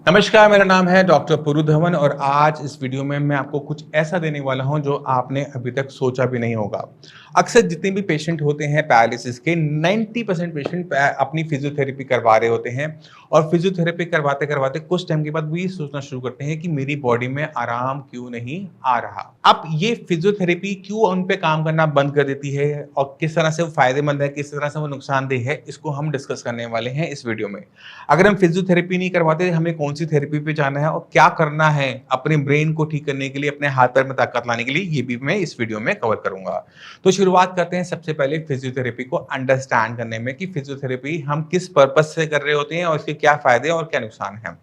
नमस्कार, मेरा नाम है डॉक्टर पुरु धवन और आज इस वीडियो में मैं आपको कुछ ऐसा देने वाला हूं जो आपने अभी तक सोचा भी नहीं होगा। अक्सर जितने भी पेशेंट होते हैं पैरालिसिस के 90% पेशेंट अपनी फिजियोथेरेपी करवा रहे होते हैं और फिजियोथेरेपी करवाते-करवाते कुछ टाइम के बाद वो ये सोचना शुरू करते हैं कि मेरी बॉडी में आराम क्यों नहीं आ रहा। अब ये फिजियोथेरेपी क्यों उन पे काम करना बंद कर देती है और किस तरह से वो फ़ायदेमंद है, किस तरह से वो नुकसानदेह है, इसको हम डिस्कस करने वाले हैं इस वीडियो में। अगर हम फिजियोथेरेपी नहीं करवाते, हमें कौन-सी थेरेपी पे जाना है और क्या करना है अपने ब्रेन को ठीक करने के लिए, अपने हाथ-पैर में ताकत लाने के लिए, ये भी मैं इस वीडियो में कवर करूँगा। तो शुरुआत करते हैं सबसे पहले फिजियोथेरेपी को अंडरस्टैंड करने में कि फिजियोथेरेपी हम किस पर्पज़ से कर रहे होते हैं और इसके क्या फ़ायदे और क्या नुकसान हैं।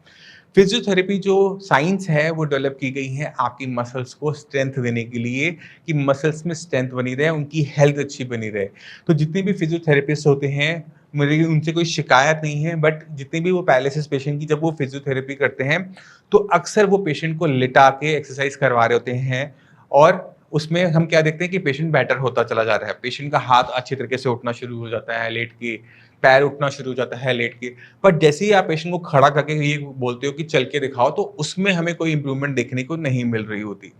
फिजियोथेरेपी जो साइंस है वो डेवलप की गई है आपकी मसल्स को स्ट्रेंथ देने के लिए कि मसल्स में स्ट्रेंथ बनी रहे, उनकी हेल्थ अच्छी बनी रहे। तो जितने भी फिजियोथेरेपिस्ट होते हैं, मेरी उनसे कोई शिकायत नहीं है, बट जितने भी वो पैरालिसिस पेशेंट की जब वो फिजियोथेरेपी करते हैं, तो अक्सर वो पेशेंट को लिटा के एक्सरसाइज करवा रहे होते हैं और उसमें हम क्या देखते हैं कि पेशेंट बेटर होता चला जा रहा है। पेशेंट का हाथ अच्छी तरीके से उठना शुरू हो जाता है लेट के, पैर उठना शुरू हो जाता है लेट के। पर जैसे ही आप पेशेंट को खड़ा करके ये बोलते हो कि चल के दिखाओ, तो उसमें हमें कोई इम्प्रूवमेंट देखने को नहीं मिल रही होती।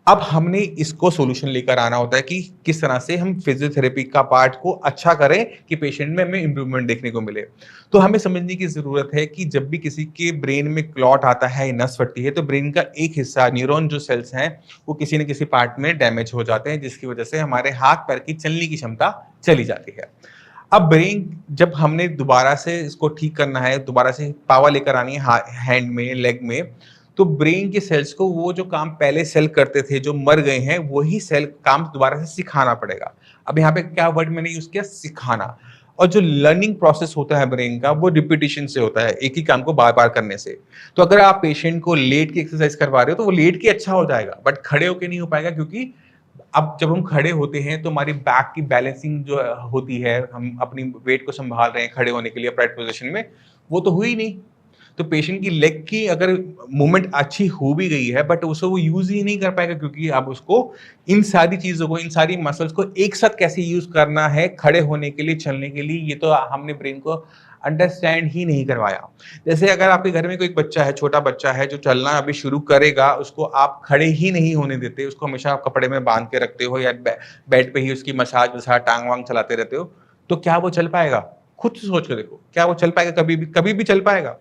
अब हमने इसको सॉल्यूशन लेकर आना होता है कि किस तरह से हम फिजियोथेरेपी का पार्ट को अच्छा करें कि पेशेंट में हमें इम्प्रूवमेंट देखने को मिले। तो हमें समझने की ज़रूरत है कि जब भी किसी के ब्रेन में क्लॉट आता है, नस फटती है, तो ब्रेन का एक हिस्सा न्यूरॉन जो सेल्स हैं, वो किसी न किसी पार्ट में डैमेज हो जाते हैं, जिसकी वजह से हमारे हाथ-पैर की चलने की क्षमता चली जाती है। अब ब्रेन जब हमने दोबारा से इसको ठीक करना है, दोबारा से पावर लेकर आनी है हैंड में, लेग में, तो ब्रेन के सेल्स को वो जो काम पहले सेल करते थे, जो मर गए हैं, वही सेल काम दोबारा से सिखाना पड़ेगा। अब यहाँ पे क्या वर्ड मैंने यूज़ किया? सिखाना। और जो लर्निंग प्रोसेस होता है ब्रेन का, वो रिपिटिशन से होता है, एक ही काम को बार-बार करने से। तो अगर आप पेशेंट को लेट के एक्सरसाइज करवा रहे हो, तो वो लेट के अच्छा हो जाएगा, बट खड़े होके नहीं हो पाएगा क्योंकि अब जब हम खड़े होते हैं तो हमारी बैक की बैलेंसिंग जो होती है, हम अपनी वेट को सँभाल रहे हैं खड़े होने के लिए अपराइट पोज़ीशन में, वो तो हुई नहीं। तो पेशेंट की लेग की अगर मूवमेंट अच्छी हो भी गई है, बट उसे वो यूज़ ही नहीं कर पाएगा क्योंकि अब उसको इन सारी चीज़ों को, इन सारी मसल्स को एक साथ कैसे यूज़ करना है खड़े होने के लिए, चलने के लिए, ये तो हमने ब्रेन को अंडरस्टैंड ही नहीं करवाया। जैसे अगर आपके घर में कोई बच्चा है, छोटा बच्चा है जो चलना अभी शुरू करेगा, उसको आप खड़े ही नहीं होने देते, उसको हमेशा आप कपड़े में बाँध के रखते हो या बेड पे ही उसकी मसाज-वसाज, टाँग-वाँग चलाते रहते हो, तो क्या वो चल पाएगा? खुद से सोच के देखो, क्या वो चल पाएगा कभी भी? कभी भी चल पाएगा?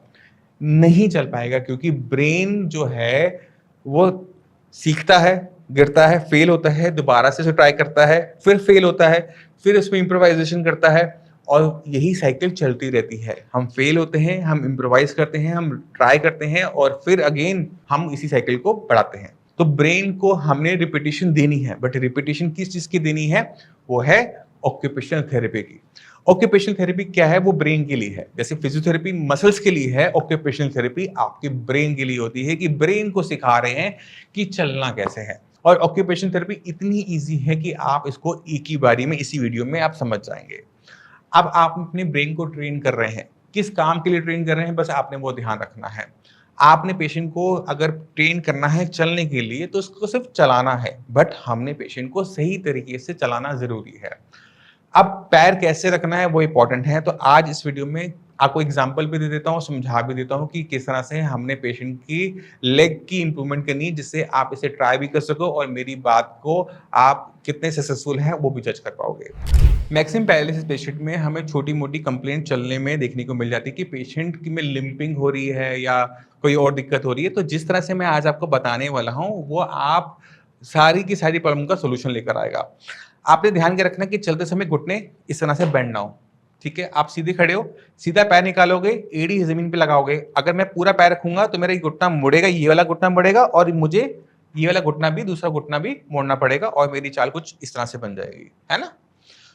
नहीं चल पाएगा क्योंकि ब्रेन जो है वो सीखता है, गिरता है, फेल होता है, दोबारा से उसे ट्राई करता है, फिर फेल होता है, फिर उसमें इम्प्रोवाइज़ेशन करता है और यही साइकिल चलती रहती है। हम फेल होते हैं, हम इम्प्रोवाइज़ करते हैं, हम ट्राई करते हैं और फिर अगेन हम इसी साइकिल को बढ़ाते हैं। तो ब्रेन को हमने रिपिटिशन देनी है, बट रिपिटिशन किस चीज़ की देनी है? वो है ऑक्यूपेशनल थेरेपी की। ऑक्यूपेशनल थेरेपी क्या है? वो ब्रेन के लिए है। जैसे फिजियोथेरेपी मसल्स के लिए है, ऑक्यूपेशनल थेरेपी आपके ब्रेन के लिए होती है कि ब्रेन को सिखा रहे हैं कि चलना कैसे है। और ऑक्यूपेशनल थेरेपी इतनी ईज़ी है कि आप इसको एक ही बारी में इसी वीडियो में आप समझ जाएँगे। अब आप अपने ब्रेन को ट्रेन कर रहे हैं। किस काम के लिए ट्रेन कर रहे हैं, बस आपने वो ध्यान रखना है। आपने पेशेंट को अगर ट्रेन करना है चलने के लिए, तो उसको सिर्फ़ चलाना है, बट हमने पेशेंट को सही तरीके से चलाना ज़रूरी है। अब पैर कैसे रखना है वो इम्पोर्टेंट है, तो आज इस वीडियो में आपको एग्ज़ाम्पल भी दे देता हूँ, समझा भी देता हूँ कि किस तरह से हमने पेशेंट की लेग की इम्प्रूवमेंट करनी है, जिससे आप इसे ट्राई भी कर सको और मेरी बात को आप कितने सक्सेसफुल हैं वो भी जज कर पाओगे। मैक्सिमम पैरालिसिस पेशेंट में हमें छोटी-मोटी कंप्लेंट चलने में देखने को मिल जाती है कि पेशेंट की में लिम्पिंग हो रही है या कोई और दिक्कत हो रही है, तो जिस तरह से मैं आज आपको बताने वाला हूँ, वो आप सारी की सारी प्रॉब्लम का सॉल्यूशन लेकर आएगा। आपने ध्यान के रखना कि चलते समय घुटने इस तरह से बेंड ना हो, ठीक है? आप सीधे खड़े हो, सीधा पैर निकालोगे, एड़ी ज़मीन पे लगाओगे। अगर मैं पूरा पैर रखूँगा तो मेरा ये घुटना मुड़ेगा, ये वाला घुटना मुड़ेगा और मुझे ये वाला घुटना भी, दूसरा घुटना भी मोड़ना पड़ेगा और मेरी चाल कुछ इस तरह से बन जाएगी, है ना?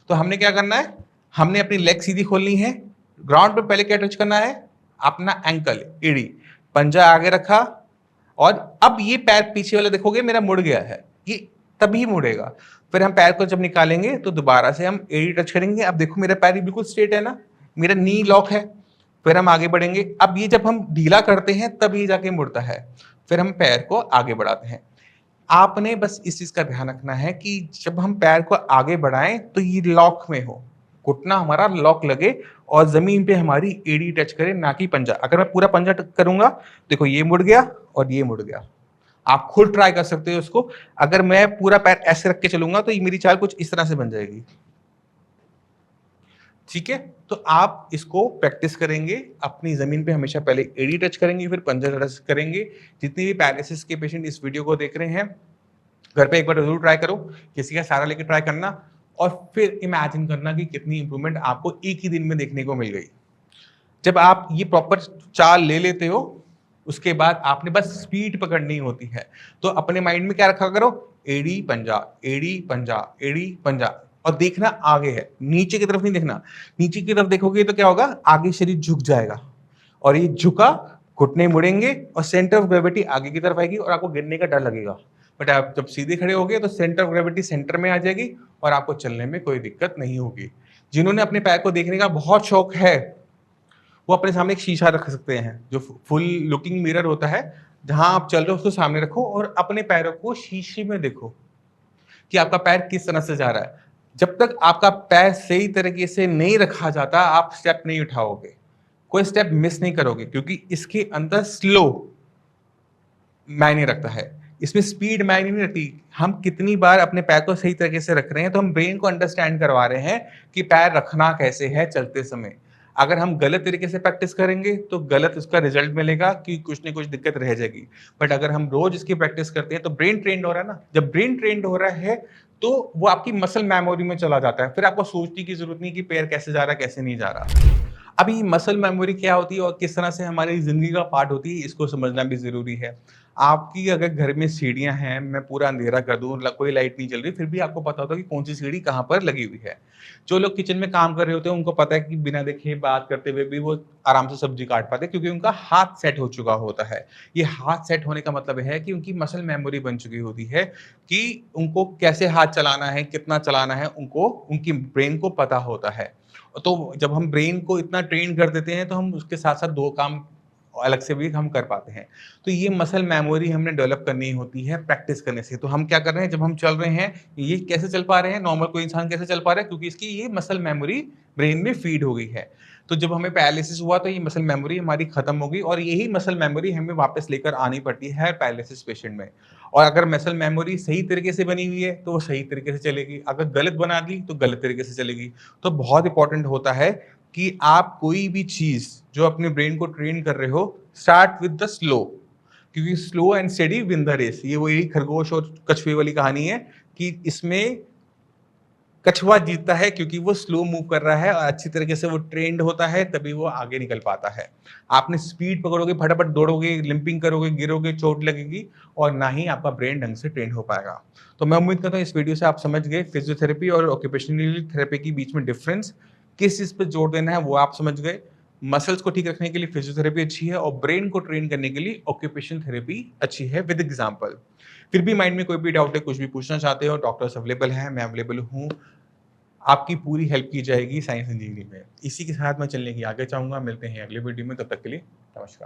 तो हमने क्या करना है? हमने अपनी लेग सीधी खोलनी है। ग्राउंड पे पहले क्या टच करना है? अपना एंकल, एड़ी। पंजा आगे रखा और अब ये पैर पीछे वाला देखोगे मेरा मुड़ गया है, ये तभी मुड़ेगा। फिर हम पैर को जब निकालेंगे तो दोबारा से हम एड़ी टच करेंगे। अब देखो मेरा पैर बिल्कुल स्ट्रेट है ना, मेरा नी लॉक है। फिर हम आगे बढ़ेंगे। अब ये जब हम ढीला करते हैं तब ये जाके मुड़ता है। फिर हम पैर को आगे बढ़ाते हैं। आपने बस इस चीज़ का ध्यान रखना है कि जब हम पैर को आगे बढ़ाएँ तो ये लॉक में हो, घुटना हमारा लॉक लगे और ज़मीन पे हमारी एड़ी टच करे, ना कि पंजा। अगर मैं पूरा पंजा करूँगा, देखो ये मुड़ गया और ये मुड़ गया। आप खुद ट्राई कर सकते हो इसको। अगर मैं पूरा पैर ऐसे रख के चलूँगा तो ये मेरी चाल कुछ इस तरह से बन जाएगी। ठीक है? तो आप इसको प्रैक्टिस करेंगे, अपनी ज़मीन पे हमेशा पहले एड़ी टच करेंगे, फिर पंजा टच करेंगे। जितने भी पैरालिसिस के पेशेंट इस वीडियो को देख रहे हैं, घर पे एक बार ज़रूर ट्राई करो, किसी का सहारा लेके ट्राई करना और फिर इमेजिन करना कि कितनी इंप्रूवमेंट आपको एक ही दिन में देखने को मिल गई। जब आप ये प्रॉपर चाल ले लेते हो, उसके बाद आपने बस स्पीड पकड़नी होती है। तो अपने माइंड में क्या रखा करो, एड़ी पंजा, एड़ी पंजा, एड़ी पंजा, और देखना आगे है, नीचे की तरफ नहीं देखना। नीचे की तरफ देखोगे तो क्या होगा, आगे शरीर झुक जाएगा और ये झुका, घुटने मुड़ेंगे और सेंटर ऑफ ग्रेविटी आगे की तरफ आएगी और आपको गिरने का डर लगेगा। बट आप जब सीधे खड़े होगे तो सेंटर ऑफ ग्रेविटी सेंटर में आ जाएगी और आपको चलने में कोई दिक्कत नहीं होगी। जिन्होंने अपने पैर को देखने का बहुत शौक है, वो अपने सामने एक शीशा रख सकते हैं, जो फुल लुकिंग मिरर होता है। जहां आप चल रहे हो उसको सामने रखो और अपने पैरों को शीशे में देखो कि आपका पैर किस तरह से जा रहा है। जब तक आपका पैर सही तरीके से नहीं रखा जाता, आप स्टेप नहीं उठाओगे, कोई स्टेप मिस नहीं करोगे, क्योंकि इसके अंदर स्लो मायने रखता है, इसमें स्पीड मायने नहीं रखती। हम कितनी बार अपने पैर को सही तरीके से रख रहे हैं, तो हम ब्रेन को अंडरस्टैंड करवा रहे हैं कि पैर रखना कैसे है चलते समय। अगर हम गलत तरीके से प्रैक्टिस करेंगे तो गलत उसका रिजल्ट मिलेगा, कि कुछ न कुछ दिक्कत रह जाएगी। बट अगर हम रोज इसकी प्रैक्टिस करते हैं तो ब्रेन ट्रेंड हो रहा है ना, जब ब्रेन ट्रेंड हो रहा है तो वो आपकी मसल मेमोरी में चला जाता है, फिर आपको सोचने की जरूरत नहीं कि पैर कैसे जा रहा है कैसे नहीं जा रहा। अभी मसल मेमोरी क्या होती है और किस तरह से हमारी ज़िंदगी का पार्ट होती है, इसको समझना भी ज़रूरी है। आपकी अगर घर में सीढ़ियाँ हैं, मैं पूरा अंधेरा कर दूँ, कोई लाइट नहीं जल रही, फिर भी आपको पता होता है कि कौन-सी सीढ़ी कहाँ पर लगी हुई है। जो लोग किचन में काम कर रहे होते हैं, उनको पता है कि बिना देखे बात करते हुए भी वो आराम से सब्ज़ी काट पाते हैं, क्योंकि उनका हाथ सेट हो चुका होता है। ये हाथ सेट होने का मतलब है कि उनकी मसल मेमोरी बन चुकी होती है कि उनको कैसे हाथ चलाना है, कितना चलाना है, उनको उनकी ब्रेन को पता होता है। तो जब हम ब्रेन को इतना ट्रेन कर देते हैं तो हम उसके साथ-साथ 2 काम अलग से भी हम कर पाते हैं। तो ये मसल मेमोरी हमने डेवलप करनी होती है प्रैक्टिस करने से। तो हम क्या कर रहे हैं, जब हम चल रहे हैं, ये कैसे चल पा रहे हैं, नॉर्मल कोई इंसान कैसे चल पा रहा है, क्योंकि इसकी ये मसल मेमोरी ब्रेन में फीड हो गई है। तो जब हमें पैरालिसिस हुआ तो ये मसल मेमोरी हमारी खत्म हो गई और यही मसल मेमोरी हमें वापस लेकर आनी पड़ती है पैरालिसिस पेशेंट में। और अगर मसल मेमोरी सही तरीके से बनी हुई है तो वो सही तरीके से चलेगी, अगर गलत बना दी तो गलत तरीके से चलेगी। तो बहुत इंपॉर्टेंट होता है कि आप कोई भी चीज़ जो अपने ब्रेन को ट्रेन कर रहे हो, स्टार्ट विद द स्लो, क्योंकि slow and steady win the race. ये वही खरगोश और कछुए वाली कहानी है कि इसमें कछुआ जीतता है क्योंकि वो स्लो मूव कर रहा है और अच्छी तरीके से वो ट्रेंड होता है, तभी वो आगे निकल पाता है। आपने स्पीड पकड़ोगे, फटाफट दौड़ोगे, लिंपिंग करोगे, गिरोगे, चोट लगेगी और ना ही आपका ब्रेन ढंग से ट्रेन हो पाएगा। तो मैं उम्मीद करता हूँ इस वीडियो से आप समझ गए फिजियोथेरेपी और ऑक्यूपेशनल थेरेपी के बीच में डिफरेंस, किस चीज़ पे जोर देना है वो आप समझ गए। मसल्स को ठीक रखने के लिए फिजियोथेरेपी अच्छी है और ब्रेन को ट्रेन करने के लिए ऑक्यूपेशन थेरेपी अच्छी है विद एग्जांपल। फिर भी माइंड में कोई भी डाउट है, कुछ भी पूछना चाहते हो, डॉक्टर्स अवेलेबल हैं, मैं अवेलेबल हूँ। आपकी पूरी हेल्प की जाएगी साइंस इंजीनियरिंग में। इसी के साथ मैं चलने की आगे चाहूँगा। मिलते हैं अगले वीडियो में, तब तक के लिए नमस्कार।